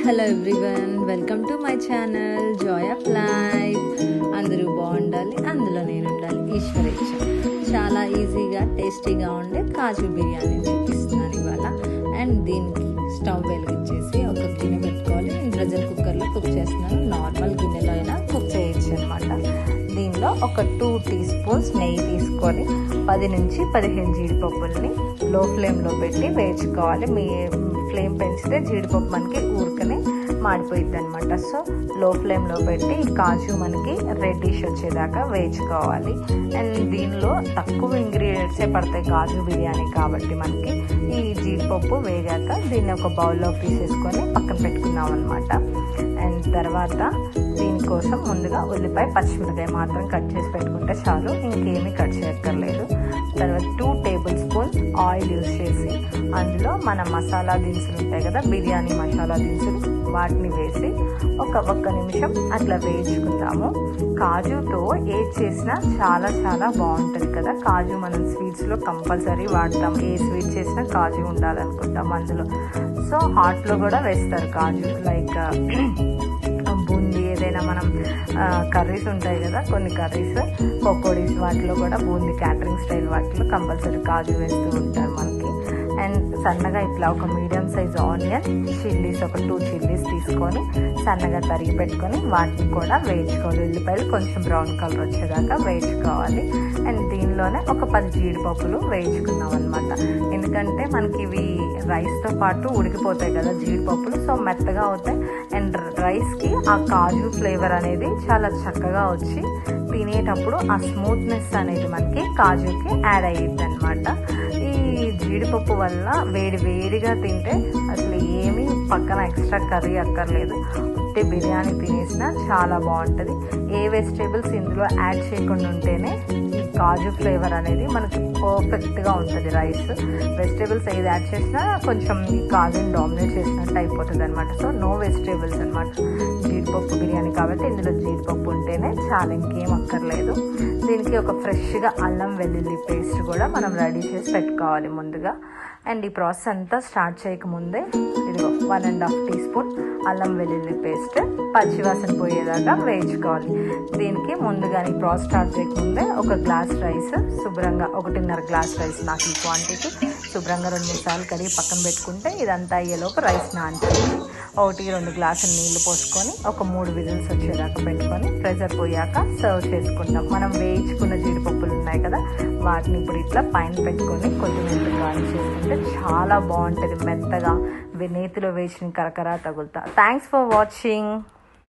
Hello everyone, welcome to my channel Joy of life. అందరూ బాగుండాలి, అందులో నేను ఉండాలి, ఈశ్వరేచ్ఛ. చాలా ఈజీగా టేస్టీగా ఉండే కాజు బిర్యానీ చూపిస్తున్నాను ఇవాళ. అండ్ దీనికి స్టవ్ వెలిగించేసి ఒక గిన్నె పెట్టుకోవాలి. నేను ప్రెషర్ కుక్కర్లో కుక్ చేస్తున్నాను. నార్మల్ గిన్నెలో అయినా కుక్ చేయొచ్చు అనమాట. దీనిలో ఒక 2 టీ స్పూన్స్ నెయ్యి తీసుకొని 10 నుంచి 15 జీడిపప్పుల్ని లో ఫ్లేమ్లో పెట్టి వేయించుకోవాలి. మీ ఫ్లేమ్ పెంచితే జీడిపప్పు మనకి ఊరికనే మాడిపోయిద్ది అనమాట. సో లో ఫ్లేమ్లో పెట్టి కాజు మనకి రెడ్డిష్ వచ్చేదాకా వేయించుకోవాలి. అండ్ దీనిలో తక్కువ ఇంగ్రీడియంట్సే పడతాయి కాజు బిర్యానీ కాబట్టి మనకి ఈ జీడిపప్పు వేగాక దీన్ని ఒక బౌల్లో తీసేసుకొని పక్కన పెట్టుకున్నాం అనమాట. అండ్ తర్వాత దీనికోసం ముందుగా ఉల్లిపాయ పచ్చిమిరకాయ మాత్రం కట్ చేసి పెట్టుకుంటే చాలు, ఇంకేమీ కట్ చేయక్కర్లేదు. తర్వాత 2 టేబుల్ స్పూన్స్ ఆయిల్ యూజ్ చేసి అందులో మన మసాలా దినుసులు ఉంటాయి కదా, బిర్యానీ మసాలా దినుసులు, వాటిని వేసి ఒక్క నిమిషం అట్లా వేయించుకుందాము. కాజుతో ఏది చేసినా చాలా చాలా బాగుంటుంది కదా. కాజు మనం స్వీట్స్లో కంపల్సరీ వాడతాం. ఏ స్వీట్ చేసినా కాజు ఉండాలనుకుంటాం అందులో. సో హాట్లో కూడా వేస్తారు కాజు, లైక్ బూందీ, ఏదైనా మనం కర్రీస్ ఉంటాయి కదా, కొన్ని కర్రీస్ పకోడీస్, వాటిలో కూడా బూందీ క్యాటరింగ్ స్టైల్ వాటిలో కంపల్సరీ కాజు వేస్తూ ఉంటారు మనకి. అండ్ సన్నగా ఇట్లా ఒక మీడియం సైజ్ ఆనియన్, చిల్లీస్ ఒక 2 చిల్లీస్ తీసుకొని సన్నగా తరిగి పెట్టుకొని వాటిని కూడా వేయించుకోవాలి. ఉల్లిపాయలు కొంచెం బ్రౌన్ కలర్ వచ్చేదాకా వేయించుకోవాలి. అండ్ దీనిలోనే ఒక 10 జీడిపప్పులు వేయించుకున్నాం అనమాట. ఎందుకంటే మనకి ఇవి రైస్తో పాటు ఉడికిపోతాయి కదా జీడిపప్పులు, సో మెత్తగా అవుతాయి. అండ్ రైస్కి ఆ కాజు ఫ్లేవర్ అనేది చాలా చక్కగా వచ్చి తినేటప్పుడు ఆ స్మూత్నెస్ అనేది మనకి కాజుకి యాడ్ అయ్యిద్ది అనమాట. ఈ జీడిపప్పు వల్ల వేడిగా తింటే అసలు ఏమీ పక్కన ఎక్స్ట్రా కర్రీ అక్కర్లేదు, ఉట్టి బిర్యానీ తినేసినా చాలా బాగుంటుంది. ఏ వెజిటేబుల్స్ ఇందులో యాడ్ చేయకుండా ఉంటేనే ఈ కాజు ఫ్లేవర్ అనేది మనకి పర్ఫెక్ట్గా ఉంటుంది. రైస్ వెజిటేబుల్స్ ఏది యాడ్ చేసినా కొంచెం ఈ కాజుని డామినేట్ చేసినట్టు అయిపోతుంది అనమాట. సో నో వెజిటేబుల్స్ అనమాట. జీడిపప్పు బిర్యానీ కాబట్టి ఇందులో జీడిపప్పు ఉంటేనే చాలా, ఇంకేం అక్కర్లేదు. దీనికి ఒక ఫ్రెష్గా అల్లం వెల్లుల్లి పేస్ట్ కూడా మనం రెడీ చేసి పెట్టుకోవాలి ముందుగా. అండ్ ఈ ప్రాసెస్ అంతా స్టార్ట్ చేయకముందే ఇదిగో 1.5 టీ స్పూన్ అల్లం వెల్లుల్లి పేస్ట్ పచ్చివాసన పోయేదాకా వేయించుకోవాలి. దీనికి ముందుగా ఈ ప్రాసెస్ స్టార్ట్ చేయకముందే ఒక గ్లాస్ రైస్ శుభ్రంగా, 1.5 గ్లాస్ రైస్ నాకు ఈ క్వాంటిటీ, శుభ్రంగా 2-3 సార్లు కడిగి పక్కన పెట్టుకుంటే ఇదంతా అయ్యేలోపు రైస్ నానిపోయింది. 1-2 గ్లాసులు నీళ్లు పోసుకొని ఒక 3 విజిల్స్ వచ్చేదాకా పెట్టుకొని ప్రెషర్ పోయాక సర్వ్ చేసుకుంటాం. మనం వేయించుకున్న జీడిపప్పులు ఉన్నాయి కదా, వాటిని ఇప్పుడు ఇట్లా పైన పెట్టుకొని కొద్దిమంత గార్నిష్ చేసుకుంటే చాలా బాగుంటుంది. మెత్తగా నేతిలో వేసిన కరకర తగులుతా. Thanks for watching.